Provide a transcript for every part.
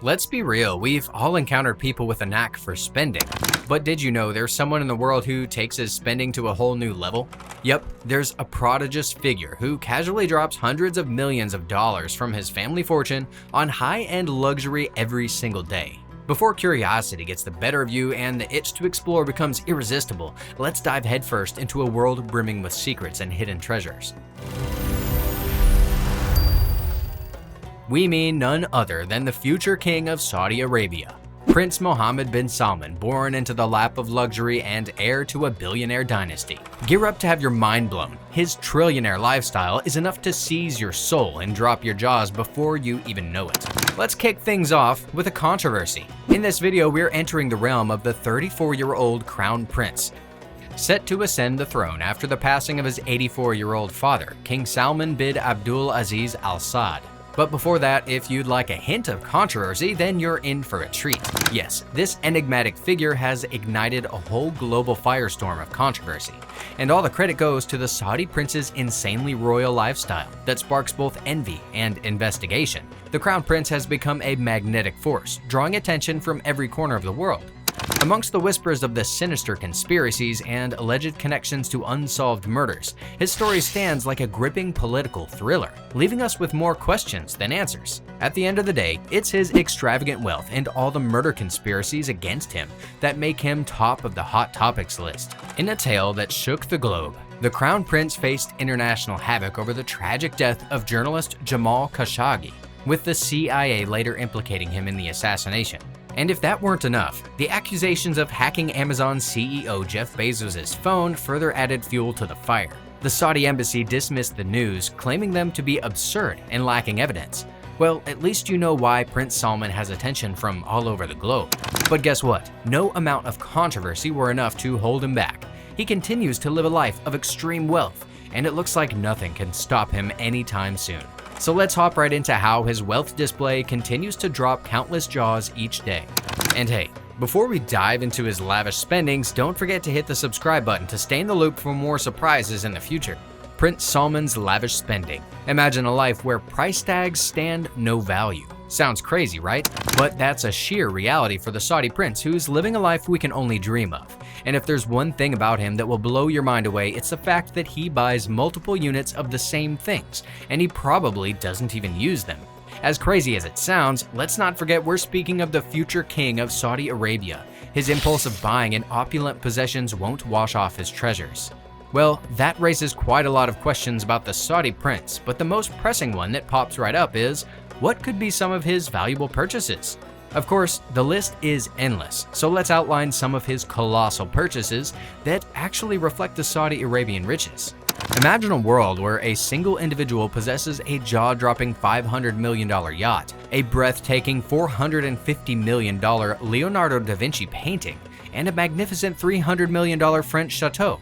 Let's be real, we've all encountered people with a knack for spending. But did you know there's someone in the world who takes his spending to a whole new level? Yep, there's a prodigious figure who casually drops hundreds of millions of dollars from his family fortune on high-end luxury every single day. Before curiosity gets the better of you and the itch to explore becomes irresistible, let's dive headfirst into a world brimming with secrets and hidden treasures. We mean none other than the future king of Saudi Arabia, Prince Mohammed bin Salman, born into the lap of luxury and heir to a billionaire dynasty. Gear up to have your mind blown. His trillionaire lifestyle is enough to seize your soul and drop your jaws before you even know it. Let's kick things off with a controversy. In this video, we're entering the realm of the 34-year-old crown prince, set to ascend the throne after the passing of his 84-year-old father, King Salman bin Abdul Aziz Al Saud. But before that, if you'd like a hint of controversy, then you're in for a treat. Yes, this enigmatic figure has ignited a whole global firestorm of controversy, and all the credit goes to the Saudi prince's insanely royal lifestyle that sparks both envy and investigation. The crown prince has become a magnetic force, drawing attention from every corner of the world. Amongst the whispers of the sinister conspiracies and alleged connections to unsolved murders, his story stands like a gripping political thriller, leaving us with more questions than answers. At the end of the day, it's his extravagant wealth and all the murder conspiracies against him that make him top of the hot topics list. In a tale that shook the globe, the crown prince faced international havoc over the tragic death of journalist Jamal Khashoggi, with the CIA later implicating him in the assassination. And if that weren't enough, the accusations of hacking Amazon CEO Jeff Bezos' phone further added fuel to the fire. The Saudi embassy dismissed the news, claiming them to be absurd and lacking evidence. Well, at least you know why Prince Salman has attention from all over the globe. But guess what? No amount of controversy were enough to hold him back. He continues to live a life of extreme wealth, and it looks like nothing can stop him anytime soon. So let's hop right into how his wealth display continues to drop countless jaws each day. And hey, before we dive into his lavish spendings, don't forget to hit the subscribe button to stay in the loop for more surprises in the future. Prince Salman's lavish spending. Imagine a life where price tags stand no value. Sounds crazy, right? But that's a sheer reality for the Saudi prince, who's living a life we can only dream of. And if there's one thing about him that will blow your mind away, it's the fact that he buys multiple units of the same things, and he probably doesn't even use them. As crazy as it sounds, let's not forget we're speaking of the future king of Saudi Arabia. His impulsive buying and opulent possessions won't wash off his treasures. Well, that raises quite a lot of questions about the Saudi prince, but the most pressing one that pops right up is, what could be some of his valuable purchases? Of course, the list is endless, so let's outline some of his colossal purchases that actually reflect the Saudi Arabian riches. Imagine a world where a single individual possesses a jaw-dropping $500 million yacht, a breathtaking $450 million Leonardo da Vinci painting, and a magnificent $300 million French chateau.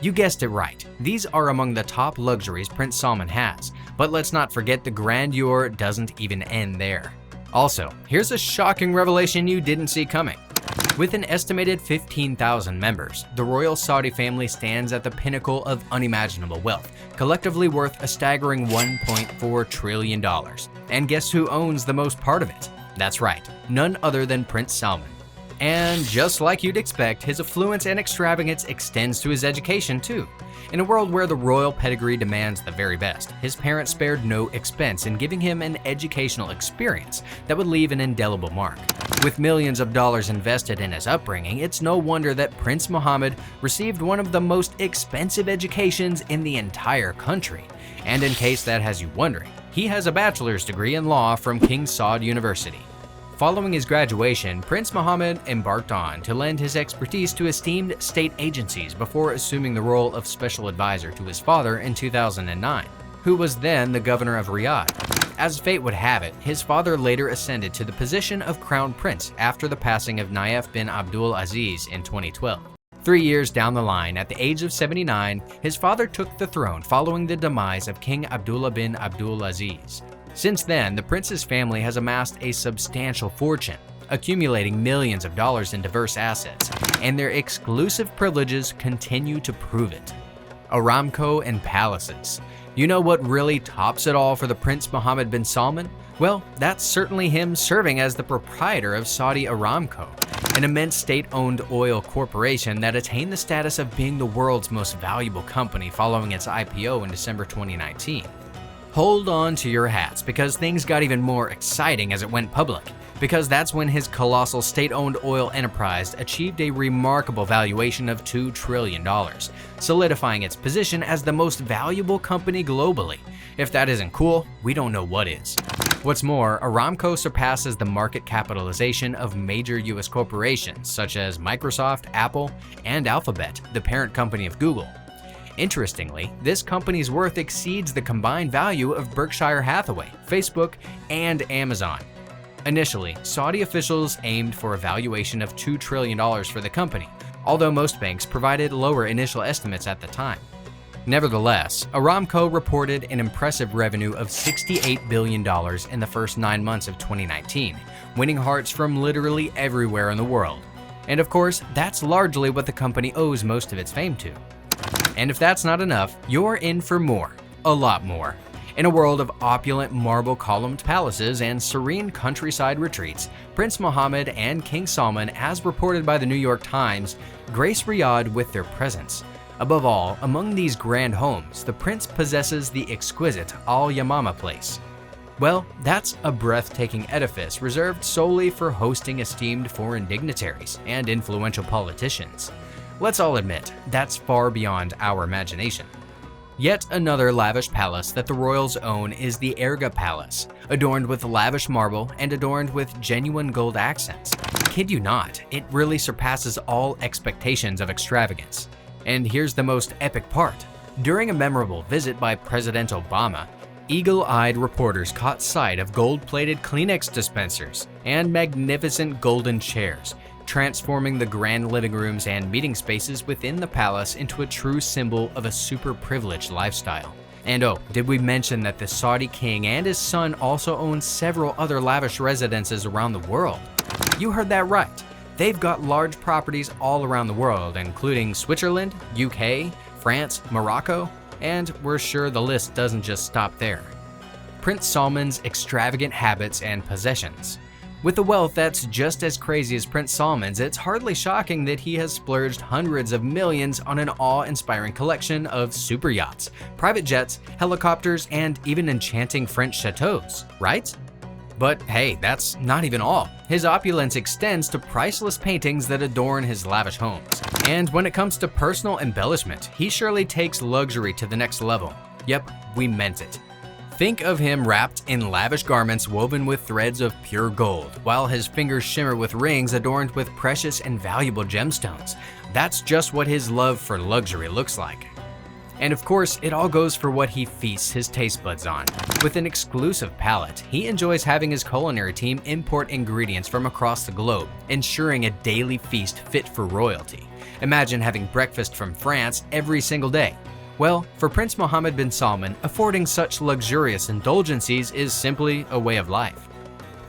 You guessed it right, these are among the top luxuries Prince Salman has, but let's not forget the grandeur doesn't even end there. Also, here's a shocking revelation you didn't see coming. With an estimated 15,000 members, the royal Saudi family stands at the pinnacle of unimaginable wealth, collectively worth a staggering $1.4 trillion. And guess who owns the most part of it? That's right, none other than Prince Salman. And just like you'd expect, his affluence and extravagance extends to his education too. In a world where the royal pedigree demands the very best, his parents spared no expense in giving him an educational experience that would leave an indelible mark. With millions of dollars invested in his upbringing, it's no wonder that Prince Mohammed received one of the most expensive educations in the entire country. And in case that has you wondering, he has a bachelor's degree in law from King Saud University. Following his graduation, Prince Mohammed embarked on to lend his expertise to esteemed state agencies before assuming the role of special advisor to his father in 2009, who was then the governor of Riyadh. As fate would have it, his father later ascended to the position of crown prince after the passing of Nayef bin Abdul Aziz in 2012. 3 years down the line, at the age of 79, his father took the throne following the demise of King Abdullah bin Abdul Aziz. Since then, the prince's family has amassed a substantial fortune, accumulating millions of dollars in diverse assets, and their exclusive privileges continue to prove it. Aramco and palaces. You know what really tops it all for the Prince Mohammed bin Salman? Well, that's certainly him serving as the proprietor of Saudi Aramco, an immense state-owned oil corporation that attained the status of being the world's most valuable company following its IPO in December 2019. Hold on to your hats, because things got even more exciting as it went public, because that's when his colossal state-owned oil enterprise achieved a remarkable valuation of $2 trillion, solidifying its position as the most valuable company globally. If that isn't cool, we don't know what is. What's more, Aramco surpasses the market capitalization of major US corporations such as Microsoft, Apple, and Alphabet, the parent company of Google. Interestingly, this company's worth exceeds the combined value of Berkshire Hathaway, Facebook, and Amazon. Initially, Saudi officials aimed for a valuation of $2 trillion for the company, although most banks provided lower initial estimates at the time. Nevertheless, Aramco reported an impressive revenue of $68 billion in the first 9 months of 2019, winning hearts from literally everywhere in the world. And of course, that's largely what the company owes most of its fame to. And if that's not enough, you're in for more, a lot more. In a world of opulent marble-columned palaces and serene countryside retreats, Prince Mohammed and King Salman, as reported by the New York Times, grace Riyadh with their presence. Above all, among these grand homes, the prince possesses the exquisite Al Yamama Place. Well, that's a breathtaking edifice reserved solely for hosting esteemed foreign dignitaries and influential politicians. Let's all admit, that's far beyond our imagination. Yet another lavish palace that the royals own is the Erga Palace, adorned with lavish marble and adorned with genuine gold accents. Kid you not, it really surpasses all expectations of extravagance. And here's the most epic part. During a memorable visit by President Obama, eagle-eyed reporters caught sight of gold-plated Kleenex dispensers and magnificent golden chairs, transforming the grand living rooms and meeting spaces within the palace into a true symbol of a super privileged lifestyle. And oh, did we mention that the Saudi king and his son also own several other lavish residences around the world? You heard that right. They've got large properties all around the world, including Switzerland, UK, France, Morocco, and we're sure the list doesn't just stop there. Prince Salman's extravagant habits and possessions. With a wealth that's just as crazy as Prince Salman's, it's hardly shocking that he has splurged hundreds of millions on an awe-inspiring collection of super yachts, private jets, helicopters, and even enchanting French chateaus, right? But hey, that's not even all. His opulence extends to priceless paintings that adorn his lavish homes. And when it comes to personal embellishment, he surely takes luxury to the next level. Yep, we meant it. Think of him wrapped in lavish garments woven with threads of pure gold, while his fingers shimmer with rings adorned with precious and valuable gemstones. That's just what his love for luxury looks like. And of course, it all goes for what he feasts his taste buds on. With an exclusive palate, he enjoys having his culinary team import ingredients from across the globe, ensuring a daily feast fit for royalty. Imagine having breakfast from France every single day. Well, for Prince Mohammed bin Salman, affording such luxurious indulgences is simply a way of life.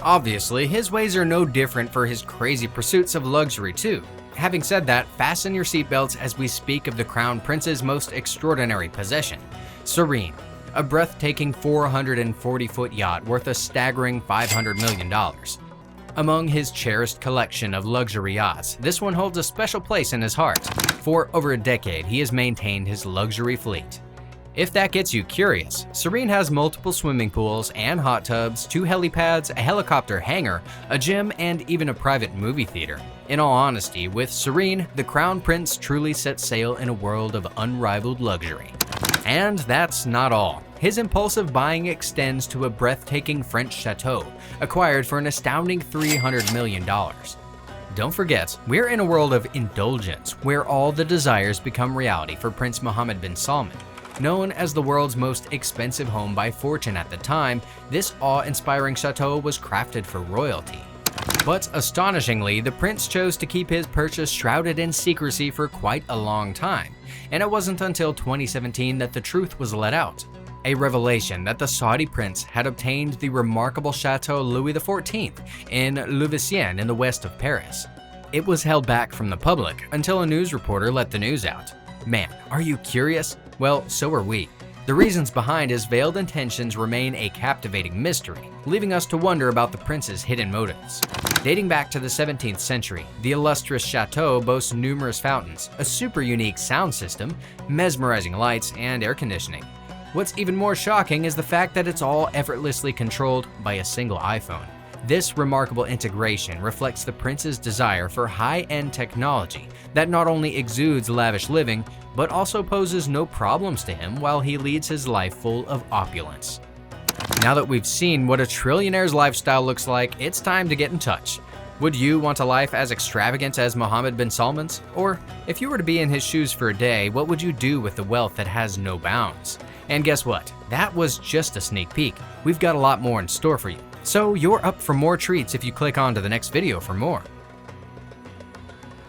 Obviously, his ways are no different for his crazy pursuits of luxury too. Having said that, fasten your seatbelts as we speak of the Crown Prince's most extraordinary possession, Serene, a breathtaking 440-foot yacht worth a staggering $500 million. Among his cherished collection of luxury yachts, this one holds a special place in his heart. For over a decade, he has maintained his luxury fleet. If that gets you curious, Serene has multiple swimming pools and hot tubs, 2 helipads, a helicopter hangar, a gym, and even a private movie theater. In all honesty, with Serene, the Crown Prince truly sets sail in a world of unrivaled luxury. And that's not all. His impulsive buying extends to a breathtaking French chateau, acquired for an astounding $300 million. Don't forget, we're in a world of indulgence, where all the desires become reality for Prince Mohammed bin Salman. Known as the world's most expensive home by fortune at the time, this awe-inspiring chateau was crafted for royalty. But astonishingly, the prince chose to keep his purchase shrouded in secrecy for quite a long time, and it wasn't until 2017 that the truth was let out. A revelation that the Saudi prince had obtained the remarkable Chateau Louis XIV in Louveciennes in the west of Paris. It was held back from the public until a news reporter let the news out. Man, are you curious? Well, so are we. The reasons behind his veiled intentions remain a captivating mystery, leaving us to wonder about the prince's hidden motives. Dating back to the 17th century, the illustrious chateau boasts numerous fountains, a super unique sound system, mesmerizing lights, and air conditioning. What's even more shocking is the fact that it's all effortlessly controlled by a single iPhone. This remarkable integration reflects the prince's desire for high-end technology that not only exudes lavish living, but also poses no problems to him while he leads his life full of opulence. Now that we've seen what a trillionaire's lifestyle looks like, it's time to get in touch. Would you want a life as extravagant as Mohammed bin Salman's? Or, if you were to be in his shoes for a day, what would you do with the wealth that has no bounds? And guess what? That was just a sneak peek. We've got a lot more in store for you. So you're up for more treats if you click on to the next video for more.